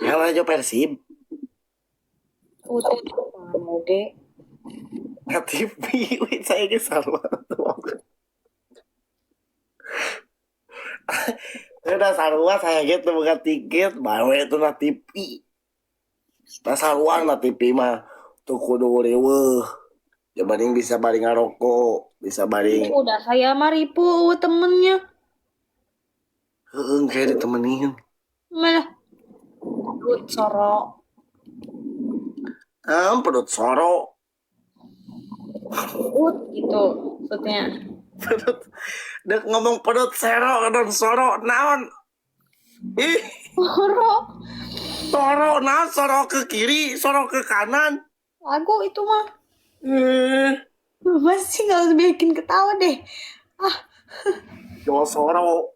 Yang aja Persib. Oke. TV, wait saya ke salah. Saya udah sarua saya gitu bukan tiket, baru itu na TV. Nah saruan na TV mah tuh kudu reweuh. Ya baring bisa baring ngarokok, bisa baring Udah saya maripu temennya. heeh kayak ditemenin. Malah perut sorok. Perut soro. Gitu maksudnya. Perut. Dek ngomong perut sero dan soro naon. Ih, Sorok. soro naon soro ke kiri, soro ke kanan. Aku itu mah. Eh, Masih gak usah bikin ketawa deh. yo soro.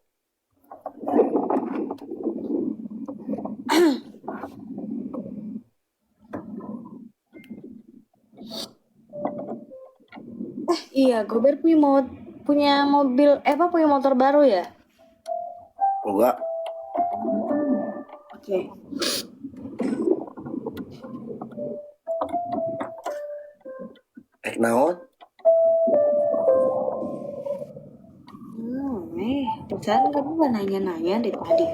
Iya, Gober punya mobil, punya motor baru ya? Enggak, Oke. naon? Perasaan kamu gak nanya-nanya deh tadi.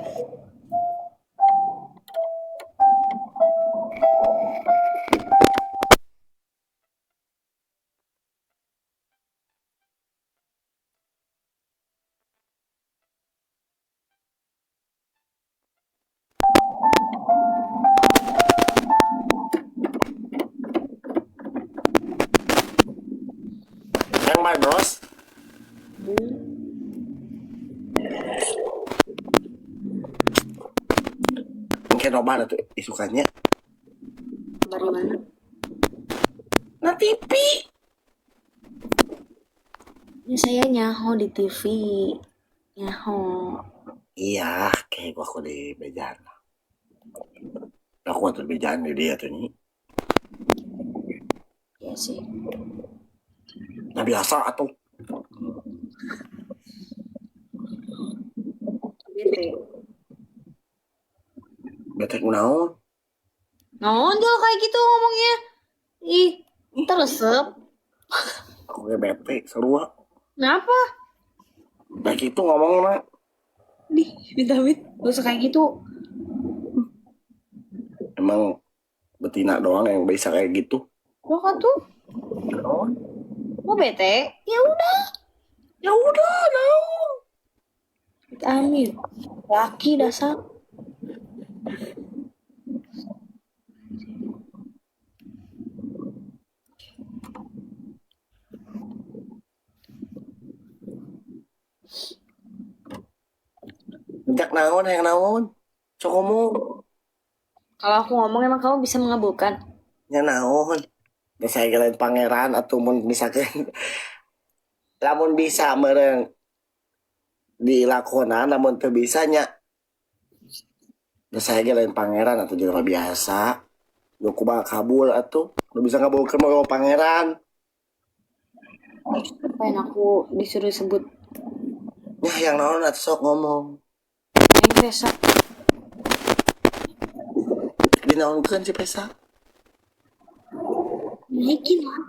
Yang Barbaros? Mungkin obat tuh isukannya. Dari mana? Nah TV. Ya saya nyaho di TV. Nyaho. Iya, kayak gua aku di bejaan. Aku tuh bejaan di dia tuh nih. Ya sih. Nah biasa atau Bete. betek naon? Nonjol kayak gitu ngomongnya. Ih, teresep. Aku kayak bete seru. Kenapa? Kayak gitu ngomong nak. Nih, Wit. Gak usah kayak gitu. Emang betina doang yang bisa kayak gitu. Lo kan tuh Naon? mau bete? Ya udah. Ya udah naon. Amin. Laki dasar. Jak naon yang naon? Sok ngomong. Kalau aku ngomong emang kamu bisa mengabulkan. Ya naon. Ya saya kirain pangeran atau mun misalkan lamun bisa mereng dilakonan namun teu bisanya. Ya saya kirain pangeran atau jelema biasa. Lu kumaha kabul atuh. Lu bisa ngabulkeun mau pangeran. Pengen aku disuruh sebut Nah yang naon atuh sok ngomong. Neng Resa. Dinaonkeun si Pesa. Naikin lah.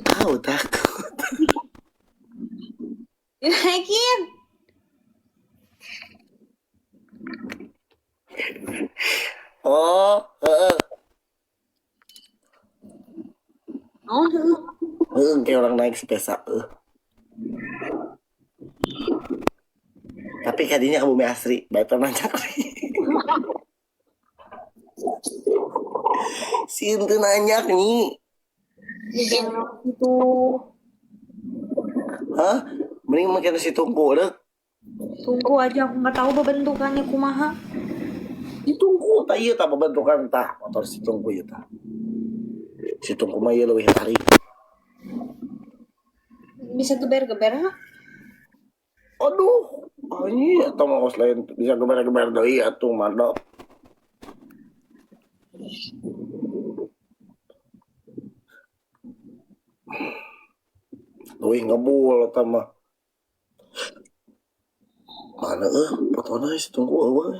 Tahu takut. Naikin. Oh, heeh. Oh, Heeh, kayak orang naik si Pesa. Tapi kadinya ke Bumi Asri, baik pernah cari. Si itu nanya nih. jangan itu. Hah? Mending makin si tungku deh. Tunggu aja, aku nggak tahu bentukannya kumaha. Ditungku tak iya tak pembentukan tah motor si tungku ieu tah. Si tungku mah ieu leuwih tarik. Bisa geber-geber nggak? Aduh, anjir atau mau lain bisa geber-geber deui atuh mantap. Leuwih ngebul eta mah. Mana fotona si tungku eueuh.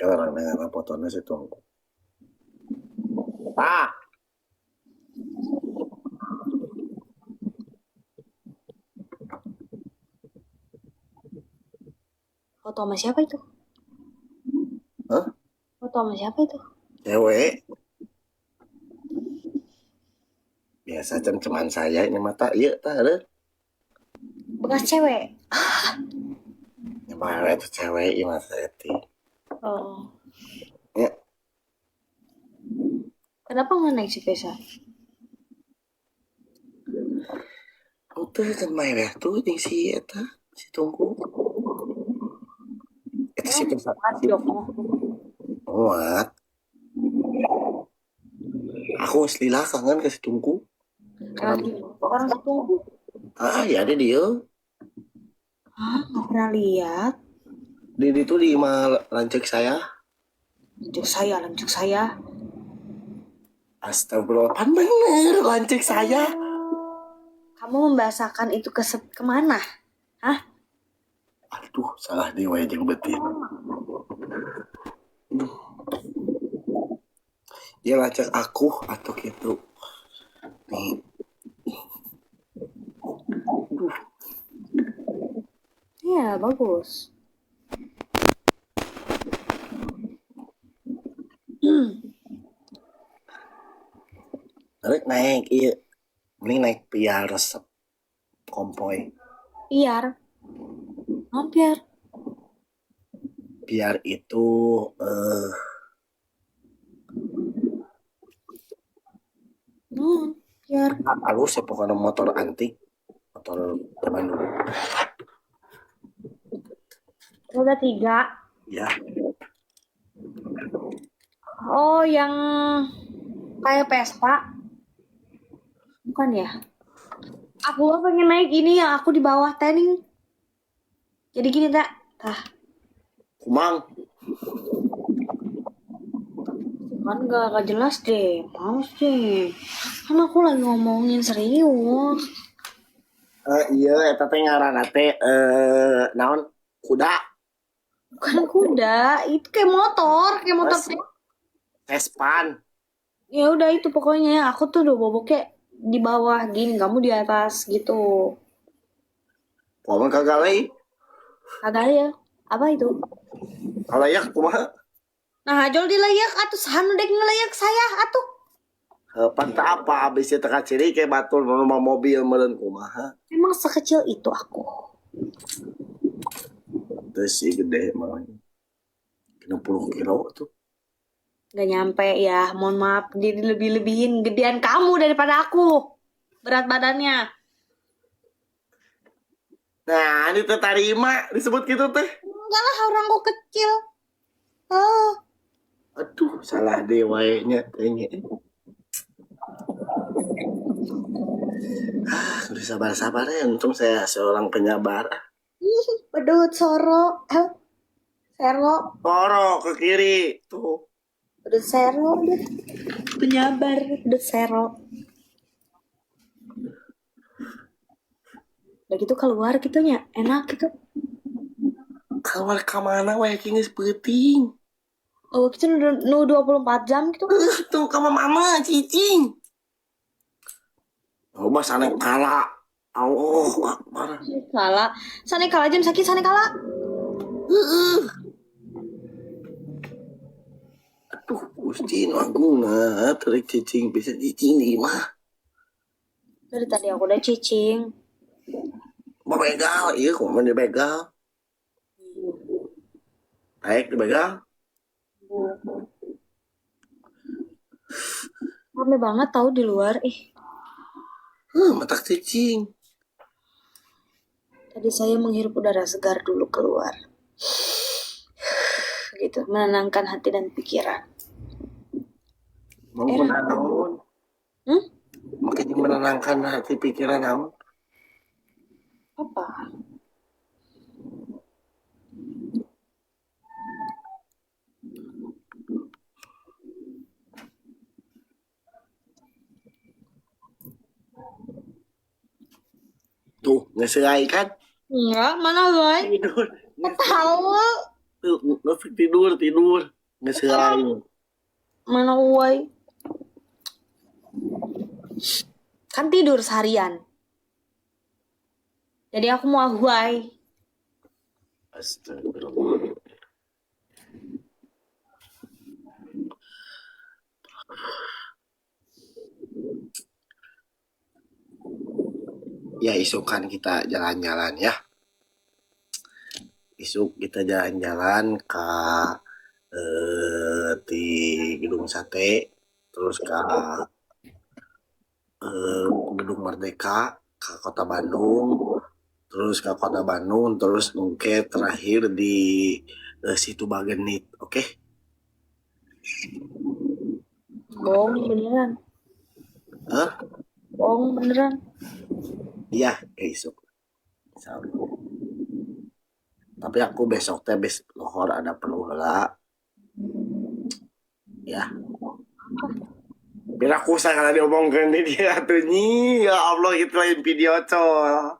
orang dengan fotonya si Tungku. Ah, Foto sama siapa itu? Hah? Foto sama siapa itu? Cewek. Biasa cem-ceman saya ini mata iya tah ada. Bekas cewek. Ya bae itu cewek ieu mah Eti. Oh. Ya, Kenapa nggak naik si Pesa? itu kan main ya tuh jeung si eta si Tungku. Itu si Tungku. Emang joknya. Muat. Aku selila kangen ke si Tungku. Orang Tungku. Ah, ya ada dia. Hah? Nggak pernah lihat. Di itu di imah lancek saya. Lanjut saya. Astagfirullah, pan bener lancek saya. Kamu membahasakan itu kemana? Hah? Aduh, salah dewa jeung betin. Ya lancek aku atau gitu. Nih, Iya, bagus. naik iya. Mending naik piar resep kompoy. Biar. Hampir. Piar itu Biar. halus ya pokoknya motor antik. Motor zaman dulu. Roda 3. Ya, Oh, yang kayak Vespa. Bukan ya? Aku pengen naik ini yang aku di bawah tanning. Jadi gini, tak? kumang. Kan gak jelas deh. Males deh. Kan aku lagi ngomongin serius. Iya, eta teh ngaranna teh naon? Kuda, Bukan kuda. Itu kayak motor. Kayak motor. Vespan. Ya udah itu pokoknya. Aku tuh udah boboknya di bawah gini. Kamu di atas gitu. Kumaha kagak leuy? Kagak ya. Apa itu? Kalayak kumaha? Nah, Jol dilayak atuh sahanu dek ngelayak saya atuh. Panta apa abis itu teka ciri kayak batur sama mobil meureun kumaha? Memang sekecil itu aku. Terus si gede mah. 60 kilo tuh. Gak nyampe ya, mohon maaf. Jadi lebih-lebihin gedean kamu daripada aku. Berat badannya. Nah, ini teh tarima disebut gitu teh. Enggak lah, orang kok kecil. Oh. Aduh, salah deh wayanya tehnya. Udah sabar-sabar ya, untung saya seorang penyabar. Pedut soro. Sero. Toro ke kiri tuh. Pedut sero deh. Penyabar. Pedut sero. Udah gitu keluar gitunya. Enak gitu. Keluar kemana wae geus peuting. Oh, itu nu 24 jam gitu. Tuh kamar mama cicing. Coba sana kala. Allah Akbar. Kala. Sane kala jam sakit sane kala. Aduh, Gusti Agungna, terik cicing bisa cicing di mah. Dari tadi aku udah cicing. Begal, iya kok mau dibegal. Baik dibegal. Rame banget tahu di luar. Matak cicing. Tadi saya menghirup udara segar dulu keluar. Gitu, menenangkan hati dan pikiran. Mau naon? Makanya menenangkan hati pikiran kamu. Apa? Tuh, ngeserai kan? Enggak, mana guys? Tidur. Tahu. Tidur nggak selain. Mana uai? Kan tidur seharian. Jadi aku mau ahuai. Astagfirullah. Ya isukan kita jalan-jalan ya. Isuk kita jalan-jalan ke di Gedung Sate, terus ke Gedung Merdeka, ke Kota Bandung, terus mungkin terakhir di Situ Bagenit, oke? Bohong beneran. Hah? Bohong beneran. Iya, isuk. Tapi aku besok teh lohor ada perlu lah. Ya. Biar aku usah kalau diomongkan di dia tuh nyi, ya Allah itu lain video col.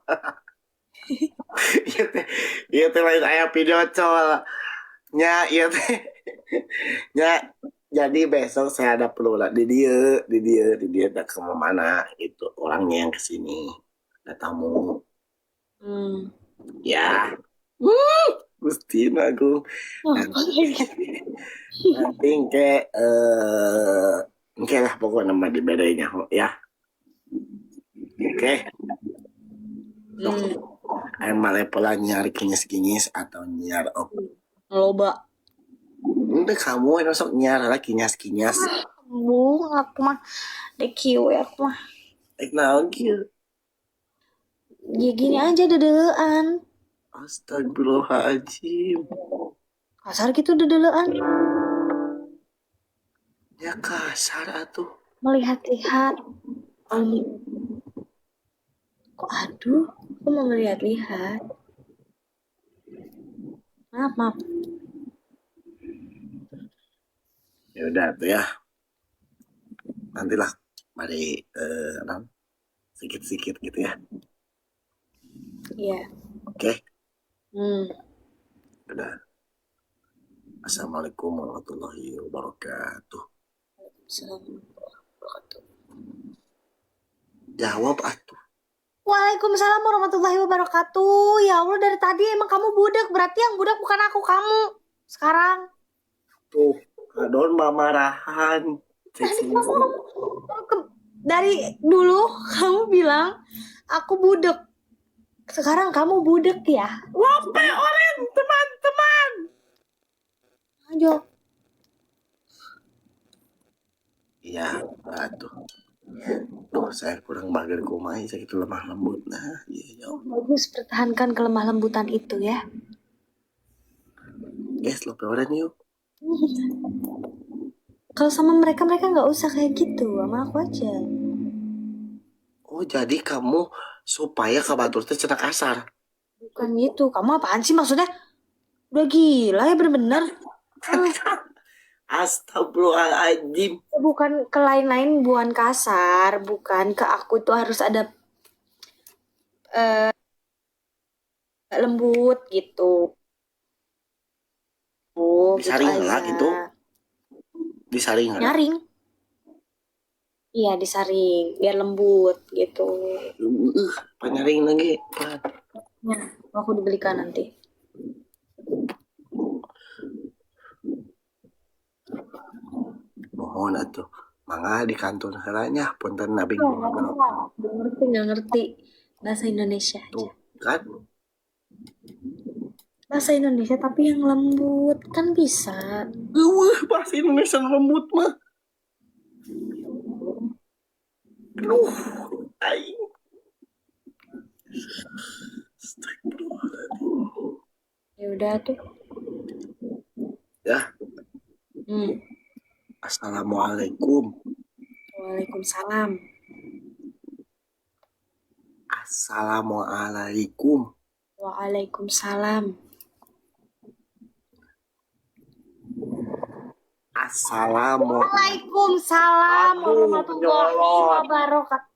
Iya teh lain ayah video col. Nya, iya teh. Nya, jadi besok saya ada perlu lah di dia ada ke mana itu orangnya yang kesini ada tamu ya. Gustin aku nanti kayak oke lah pokoknya nama di bedanya ya. Oke. Ayo malah pola nyari kinyas atau nyar Loba. udah kamu yang sok nyar lah kinyas. Bung, aku mah DQ ya aku mah. Naon kieu? Ya gini aja dedean. Astagfirullahaladzim. Kasar gitu dedean. Ya kasar atuh. Melihat-lihat. Kok aduh, aku mau melihat-lihat. Maaf. Ya udah tuh ya. Nantilah mari sedikit-sedikit gitu ya. Iya. Oke. Hmm. Udah. Assalamualaikum warahmatullahi wabarakatuh. Assalamualaikum warahmatullahi wabarakatuh. Jawab atuh. Waalaikumsalam warahmatullahi wabarakatuh. Ya Allah, dari tadi emang kamu budak. Berarti yang budak bukan aku, kamu. Sekarang. Tuh, kadon mamarahan. Dari dulu kamu bilang aku budak. Sekarang kamu budak ya? Wape oren teman-teman. Ayo. Iya, atuh. Duh, saya kurang bager kumai, saya itu lemah lembut. Nah, iya, Bagus, pertahankan kelemah lembutan itu ya. Guys, lo oren yuk. Kalau sama mereka nggak usah kayak gitu, sama aku aja. Oh, jadi kamu supaya kabatur teh cenah kasar. Bukan gitu, kamu apaan sih maksudnya? Udah gila ya bener-bener. Astagfirullahaladzim. Bukan ke lain-lain, bukan kasar, bukan ke aku tuh harus ada lembut gitu. Disaring gitu lah aja. gitu. Disaring lah. Nyaring. Iya, disaring biar lembut gitu. Penyaring lagi. Nah, aku dibelikan nanti. Mohon atuh. Mangga di kantor halanya punten nabi. Nggak ngerti bahasa Indonesia aja. Tuh, kan? Bahasa Indonesia tapi yang lembut kan bisa. Bahasa Indonesia lembut mah. Aduh, aing. Ya udah tuh. Ya. Assalamualaikum. Waalaikumsalam. Assalamualaikum. Waalaikumsalam. Assalamualaikum. Waalaikumsalam warahmatullahi wabarakatuh.